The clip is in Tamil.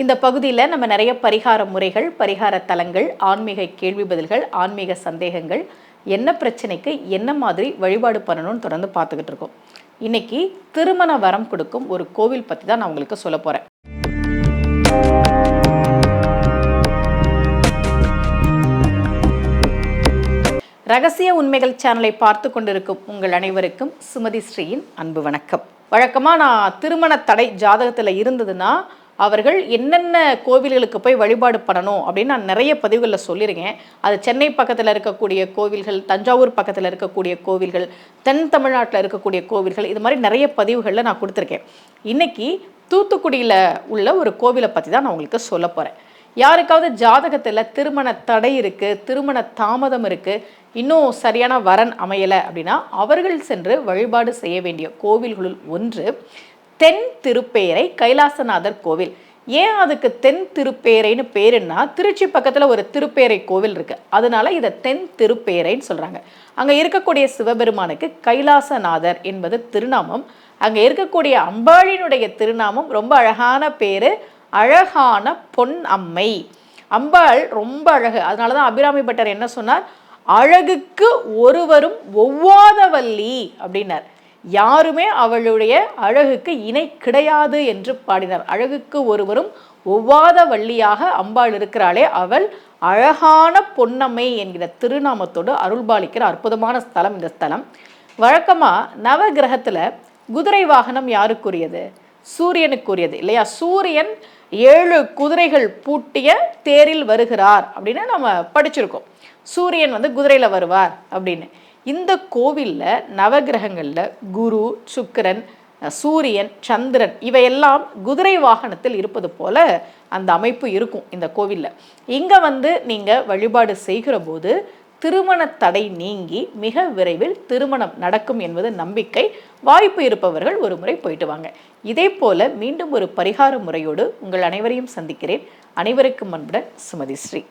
இந்த பகுதியில் நம்ம நிறைய பரிகார முறைகள், பரிகார தலங்கள், ஆன்மீக கேள்வி பதில்கள், ஆன்மீக சந்தேகங்கள், என்ன பிரச்சனைக்கு என்ன மாதிரி வழிபாடு பண்ணணும்னு தொடர்ந்து பார்த்துக்கிட்டு இருக்கோம். இன்னைக்கு திருமண வரம் கொடுக்கும் ஒரு கோவில் பற்றி தான் நான் உங்களுக்கு சொல்ல போகிறேன். ரகசிய உண்மைகள் சேனலை பார்த்து கொண்டிருக்கும் உங்கள் அனைவருக்கும் சுமதி ஸ்ரீயின் அன்பு வணக்கம். வழக்கமாக நான் திருமண தடை ஜாதகத்தில் இருந்ததுன்னா அவர்கள் என்னென்ன கோவில்களுக்கு போய் வழிபாடு பண்ணணும் அப்படின்னு நான் நிறைய பதிவுகளில் சொல்லியிருக்கேன். அது சென்னை பக்கத்தில் இருக்கக்கூடிய கோவில்கள், தஞ்சாவூர் பக்கத்தில் இருக்கக்கூடிய கோவில்கள், தென் தமிழ்நாட்டில் இருக்கக்கூடிய கோவில்கள், இது மாதிரி நிறைய பதிவுகளில் நான் கொடுத்துருக்கேன். இன்றைக்கி தூத்துக்குடியில் உள்ள ஒரு கோவிலை பற்றி தான் நான் உங்களுக்கு சொல்ல போகிறேன். யாருக்காவது ஜாதகத்தில் திருமண தடை இருக்குது, திருமண தாமதம் இருக்குது, இன்னும் சரியான வரன் அமையலை அப்படின்னா அவர்கள் சென்று வழிபாடு செய்ய வேண்டிய கோவில்களுள் ஒன்று தென் திருப்பேரை கைலாசநாதர் கோவில். ஏன் அதுக்கு தென் திருப்பேரைன்னு பேருன்னா, திருச்சி பக்கத்தில் ஒரு திருப்பேரை கோவில் இருக்குது, அதனால இதை தென் திருப்பேரைன்னு சொல்கிறாங்க. அங்கே இருக்கக்கூடிய சிவபெருமானுக்கு கைலாசநாதர் என்பது திருநாமம். அங்கே இருக்கக்கூடிய அம்பாளினுடைய திருநாமம் ரொம்ப அழகான பேர், அழகான பொன் அம்மை. அம்பாள் ரொம்ப அழகு. அதனால தான் அபிராமி பட்டர் என்ன சொன்னார், அழகுக்கு ஒருவரும் ஒவ்வாதவல்லி அப்படின்னார். யாருமே அவளுடைய அழகுக்கு இணை கிடையாது என்று பாடினார். அழகுக்கு ஒருவரும் ஒவ்வாத வள்ளியாக அம்பாள் இருக்கிறாளே, அவள் அழகான பொன்னம்மை என்கிற திருநாமத்தோடு அருள்பாலிக்கிற அற்புதமான ஸ்தலம் இந்த ஸ்தலம். வழக்கமாக நவ கிரகத்தில் குதிரை வாகனம் யாருக்குரியது? சூரியனுக்குரியது இல்லையா? சூரியன் 7 குதிரைகள் பூட்டிய தேரில் வருகிறார் அப்படின்னு நம்ம படிச்சிருக்கோம். சூரியன் குதிரையில் வருவார் அப்படின்னு. இந்த கோவிலில் நவகிரகங்களில் குரு, சுக்கிரன், சூரியன், சந்திரன் இவையெல்லாம் குதிரை வாகனத்தில் இருப்பது போல அந்த அமைப்பு இருக்கும் இந்த கோவிலில். இங்கே நீங்கள் வழிபாடு செய்கிற போது திருமண தடை நீங்கி மிக விரைவில் திருமணம் நடக்கும் என்பது நம்பிக்கை. வாய்ப்பு இருப்பவர்கள் ஒரு முறை போயிட்டு வாங்க. இதே போல மீண்டும் ஒரு பரிகார முறையோடு உங்கள் அனைவரையும் சந்திக்கிறேன். அனைவருக்கும் அன்புடன் சுமதி ஸ்ரீ.